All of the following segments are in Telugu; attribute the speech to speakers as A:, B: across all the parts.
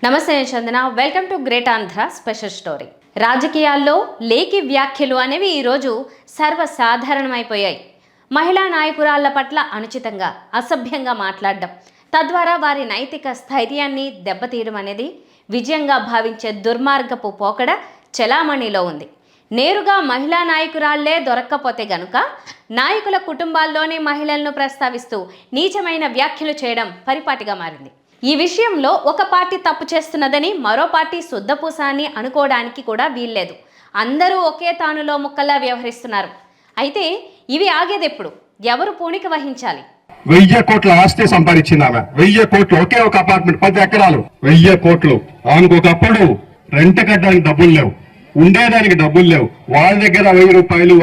A: నమస్తే Chandana, welcome to great Andhra special story. రాజకీయాల్లో లేఖి వ్యాఖ్యలు అనేవి ఈరోజు సర్వసాధారణమైపోయాయి. మహిళా నాయకురాళ్ల పట్ల అనుచితంగా, అసభ్యంగా మాట్లాడడం, తద్వారా వారి నైతిక స్థైర్యాన్ని దెబ్బతీయడం అనేది విజయంగా భావించే దుర్మార్గపు పోకడ చెలామణిలో ఉంది. నేరుగా మహిళా నాయకురాళ్లే దొరక్కపోతే గనుక నాయకుల కుటుంబాల్లోని మహిళలను ప్రస్తావిస్తూ నీచమైన వ్యాఖ్యలు చేయడం పరిపాటిగా మారింది. ఈ విషయంలో ఒక పార్టీ తప్పు చేస్తున్నదని మరో పార్టీ శుద్ధపూస అని అనుకోవడానికి కూడా వీల్లేదు. అందరూ ఒకే తానులో ముక్కల్లా వ్యవహరిస్తున్నారు. అయితే ఇవి ఆగేదెప్పుడు? ఎవరు పూనిక వహించాలి?
B: 1000 కోట్ల ఆస్తి సంపాదించింది ఆమె. 1000 కోట్లు, ఒకే ఒక అపార్ట్మెంట్ 10 ఎకరాలు, 1000 కోట్లు. ఆమెకు ఒకప్పుడు రెంట్ కట్టడానికి డబ్బులు లేవు, ఉండేదానికి డబ్బులు లేవు. వాళ్ళ దగ్గర 1000 రూపాయలు,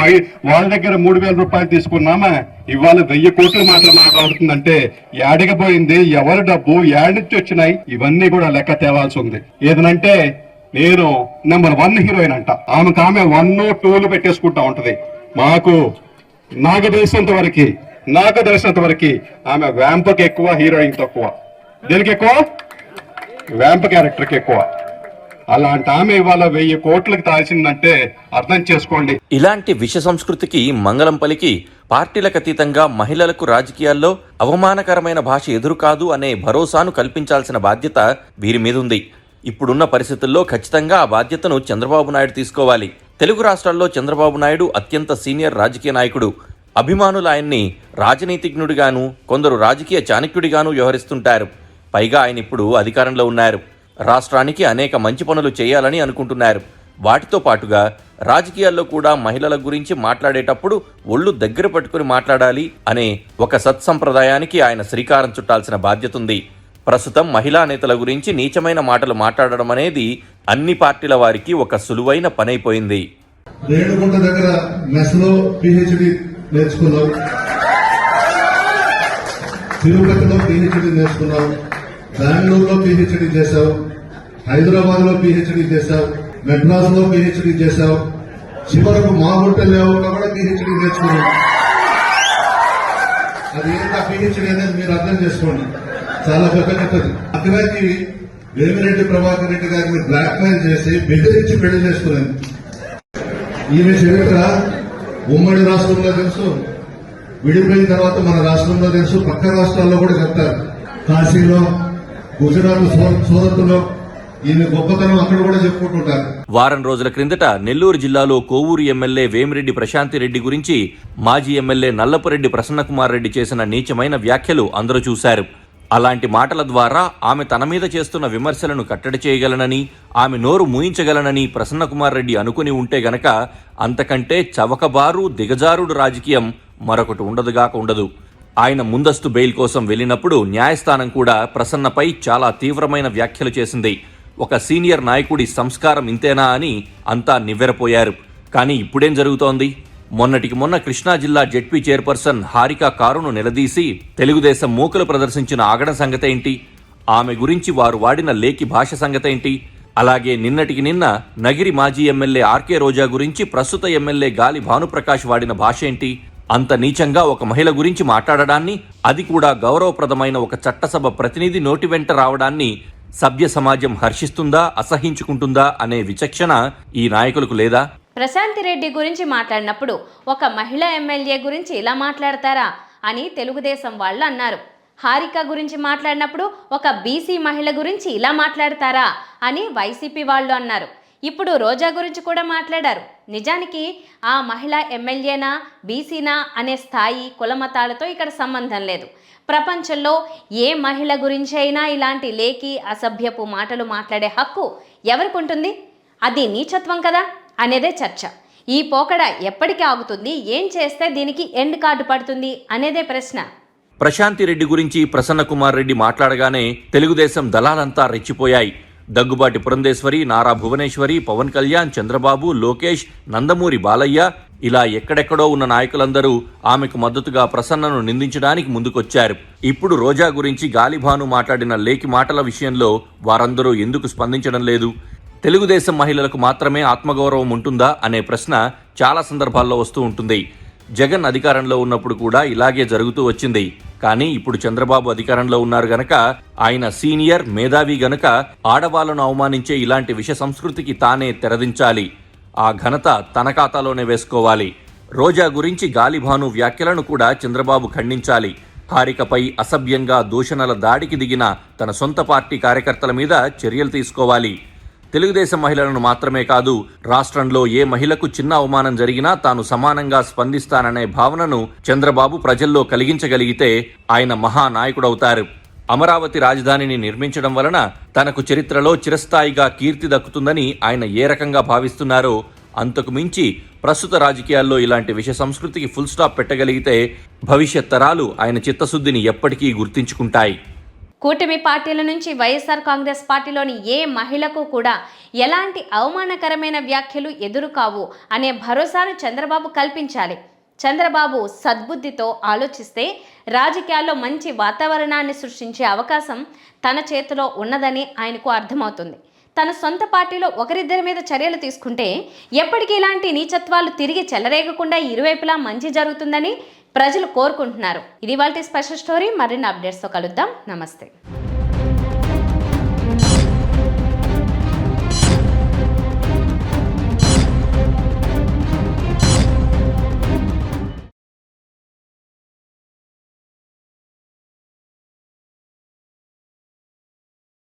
B: వాళ్ళ దగ్గర 3000 రూపాయలు తీసుకున్నామా ఇవాళ 1000 కోట్లు మాట్లాడుతుందంటే ఏడకపోయింది, ఎవరి డబ్బు ఏడిచ్చి వచ్చినాయి, ఇవన్నీ కూడా లెక్క తేవాల్సి ఉంది. ఏదనంటే నేను నెంబర్ 1 హీరోయిన్ అంట. ఆమె 1, 2 పెట్టేసుకుంటా ఉంటది. నాకు తెలిసినంత వరకు ఆమె వ్యాంపకి ఎక్కువ, హీరోయిన్ తక్కువ. దేనికి ఎక్కువ? వ్యాంప్ క్యారెక్టర్ కి ఎక్కువ. అలాంటి ఆమె ఇవాళ 1000 కోట్లకు తాల్సిందంటే అర్థం చేసుకోండి.
C: ఇలాంటి విష సంస్కృతికి మంగళం పలికి పార్టీలకు అతీతంగా మహిళలకు రాజకీయాల్లో అవమానకరమైన భాష ఎదురు కాదు అనే భరోసాను కల్పించాల్సిన బాధ్యత వీరి మీద ఉంది. ఇప్పుడున్న పరిస్థితుల్లో ఖచ్చితంగా ఆ బాధ్యతను చంద్రబాబు నాయుడు తీసుకోవాలి. తెలుగు రాష్ట్రాల్లో చంద్రబాబు నాయుడు అత్యంత సీనియర్ రాజకీయ నాయకుడు. అభిమానులు ఆయన్ని రాజనీతిజ్ఞుడిగాను, కొందరు రాజకీయ చాణక్యుడిగాను వ్యవహరిస్తుంటారు. పైగా ఆయన ఇప్పుడు అధికారంలో ఉన్నారు. రాష్ట్రానికి అనేక మంచి పనులు చేయాలని అనుకుంటున్నారు. వాటితో పాటుగా రాజకీయాల్లో కూడా మహిళల గురించి మాట్లాడేటప్పుడు ఒళ్ళు దగ్గర పట్టుకుని మాట్లాడాలి అనే ఒక సత్సంప్రదాయానికి ఆయన శ్రీకారం చుట్టాల్సిన బాధ్యత ఉంది. ప్రస్తుతం మహిళా నేతల గురించి నీచమైన మాటలు మాట్లాడడం అనేది అన్ని పార్టీల వారికి ఒక సులువైన పనైపోయింది.
D: రేణుగుంట దగ్గర మెస్లో పిహెచ్డి నేర్చుకున్నావు, తిరుపతిలో పిహెచ్డి నేర్చుకున్నావు, బెంగళూరులో పిహెచ్డి చేశావు, హైదరాబాద్ లో పిహెచ్డి చేశావు, మెడ్రాస్ లో పిహెచ్డి చేశావు, చివరకు మాగుంట లేవులో కూడా పిహెచ్డి నేర్చుకున్నావు. అది ఏంటా పిహెచ్డి అనేది మీరు అర్థం చేసుకోండి, చాలా పెద్దది. అక్కడికి వేమిరెడ్డి ప్రభాకర్ రెడ్డి గారిని బ్లాక్ మెయిల్ చేసి బెదిరించి పెళ్లి చేసుకున్నాను. ఈమె చరిత్ర ఉమ్మడి రాష్ట్రంలో తెలుసు, విడిపోయిన తర్వాత మన రాష్ట్రంలో తెలుసు, పక్క రాష్ట్రాల్లో కూడా చెప్తారు. కాశీలో, గుజరాత్, సూరత్లో ఈయన గొప్పతనం అక్కడ కూడా చెప్పుకుంటుంటారు.
C: వారం రోజుల క్రిందట నెల్లూరు జిల్లాలో కోవూరు ఎమ్మెల్యే వేమిరెడ్డి ప్రశాంతి రెడ్డి గురించి మాజీ ఎమ్మెల్యే నల్లపురెడ్డి ప్రసన్నకుమార్ రెడ్డి చేసిన నీచమైన వ్యాఖ్యలు అందరూ చూశారు. అలాంటి మాటల ద్వారా ఆమె తన మీద చేస్తున్న విమర్శలను కట్టడి చేయగలనని, ఆమె నోరు మూయించగలనని ప్రసన్నకుమార్ రెడ్డి అనుకుని ఉంటే గనక అంతకంటే చవకబారు, దిగజారుడు రాజకీయం మరొకటి ఉండదుగాక ఉండదు. ఆయన ముందస్తు బెయిల్ కోసం వెళ్ళినప్పుడు న్యాయస్థానం కూడా ప్రసన్నపై చాలా తీవ్రమైన వ్యాఖ్యలు చేసింది. ఒక సీనియర్ నాయకుడి సంస్కారం ఇంతేనా అని అంతా నివ్వెరపోయారు. కానీ ఇప్పుడేం జరుగుతోంది? మొన్నటికి మొన్న కృష్ణా జిల్లా జెడ్పీ చైర్పర్సన్ హారిక కారును నిలదీసి తెలుగుదేశం మూకలు ప్రదర్శించిన ఆగడం సంగతేంటి? ఆమె గురించి వారు వాడిన లేఖి భాష సంగతేంటి? అలాగే నిన్నటికి నిన్న నగిరి మాజీ ఎమ్మెల్యే ఆర్కే రోజా గురించి ప్రస్తుత ఎమ్మెల్యే గాలి భానుప్రకాష్ వాడిన భాష ఏంటి? అంత నీచంగా ఒక మహిళ గురించి మాట్లాడడాన్ని, అది కూడా గౌరవప్రదమైన ఒక చట్టసభ ప్రతినిధి నోటి వెంట రావడాన్ని సభ్య సమాజం హర్షిస్తుందా, అసహించుకుంటుందా అనే విచక్షణ ఈ నాయకులకు లేదా?
A: ప్రశాంతి రెడ్డి గురించి మాట్లాడినప్పుడు ఒక మహిళా ఎమ్మెల్యే గురించి ఇలా మాట్లాడతారా అని తెలుగుదేశం వాళ్ళు అన్నారు. హారిక గురించి మాట్లాడినప్పుడు ఒక బీసీ మహిళ గురించి ఇలా మాట్లాడతారా అని వైసీపీ వాళ్ళు అన్నారు. ఇప్పుడు రోజా గురించి కూడా మాట్లాడారు. నిజానికి ఆ మహిళా ఎమ్మెల్యేనా, బీసీనా అనే స్థాయి, కులమతాలతో ఇక్కడ సంబంధం లేదు. ప్రపంచంలో ఏ మహిళ గురించి అయినా ఇలాంటి లేఖి, అసభ్యపు మాటలు మాట్లాడే హక్కు ఎవరికి ఉంటుంది? అది నీచత్వం కదా అనేదే చర్చ. ఈ పోకడ ఎప్పటికీ ఆగుతుంది? ఏం చేస్తే దీనికి ఎండ్ కార్డు పడుతుంది అనేదే ప్రశ్న.
C: ప్రశాంతి రెడ్డి గురించి ప్రసన్నకుమార్ రెడ్డి మాట్లాడగానే తెలుగుదేశం దళాలంతా రెచ్చిపోయాయి. దగ్గుబాటి పురంధేశ్వరి, నారా భువనేశ్వరి, పవన్ కళ్యాణ్, చంద్రబాబు, లోకేష్, నందమూరి బాలయ్య ఇలా ఎక్కడెక్కడో ఉన్న నాయకులందరూ ఆమెకు మద్దతుగా ప్రసన్నను నిందించడానికి ముందుకొచ్చారు. ఇప్పుడు రోజా గురించి గాలిభాను మాట్లాడిన లేఖి మాటల విషయంలో వారందరూ ఎందుకు స్పందించడం లేదు? తెలుగుదేశం మహిళలకు మాత్రమే ఆత్మగౌరవం ఉంటుందా అనే ప్రశ్న చాలా సందర్భాల్లో వస్తూ ఉంటుంది. జగన్ అధికారంలో ఉన్నప్పుడు కూడా ఇలాగే జరుగుతూ వచ్చింది. కానీ ఇప్పుడు చంద్రబాబు అధికారంలో ఉన్నారు గనక, ఆయన సీనియర్ మేధావి గనక ఆడవాళ్లను అవమానించే ఇలాంటి విష సంస్కృతికి తానే తెరదించాలి. ఆ ఘనత తన ఖాతాలోనే వేసుకోవాలి. రోజా గురించి గాలిభాను వ్యాఖ్యలను కూడా చంద్రబాబు ఖండించాలి. హారికపై అసభ్యంగా దూషణల దాడికి దిగిన తన సొంత పార్టీ కార్యకర్తల మీద చర్యలు తీసుకోవాలి. తెలుగుదేశం మహిళలను మాత్రమే కాదు, రాష్ట్రంలో ఏ మహిళకు చిన్న అవమానం జరిగినా తాను సమానంగా స్పందిస్తాననే భావనను చంద్రబాబు ప్రజల్లో కలిగించగలిగితే ఆయన మహానాయకుడవుతారు. అమరావతి రాజధానిని నిర్మించడం వలన తనకు చరిత్రలో చిరస్థాయిగా కీర్తి దక్కుతుందని ఆయన ఏ రకంగా భావిస్తున్నారో, అంతకు మించి ప్రస్తుత రాజకీయాల్లో ఇలాంటి విష సంస్కృతికి ఫుల్ స్టాప్ పెట్టగలిగితే భవిష్యత్ తరాలు ఆయన చిత్తశుద్ధిని ఎప్పటికీ గుర్తించుకుంటాయి.
A: కూటమి పార్టీల నుంచి వైఎస్ఆర్ కాంగ్రెస్ పార్టీలోని ఏ మహిళకు కూడా ఎలాంటి అవమానకరమైన వ్యాఖ్యలు ఎదురు కావు అనే భరోసాను చంద్రబాబు కల్పించాలి. చంద్రబాబు సద్బుద్ధితో ఆలోచిస్తే రాజకీయాల్లో మంచి వాతావరణాన్ని సృష్టించే అవకాశం తన చేతిలో ఉన్నదని ఆయనకు అర్థమవుతుంది. తన సొంత పార్టీలో ఒకరిద్దరి మీద చర్యలు తీసుకుంటే ఎప్పటికీ ఇలాంటి నీచత్వాలు తిరిగి చెలరేగకుండా ఇరువైపులా మంచి జరుగుతుందని ప్రజలు కోరుకుంటున్నారు. ఇది వాళ్ళ స్పెషల్ స్టోరీ. మరిన్ని అప్డేట్స్తో కలుద్దాం. నమస్తే.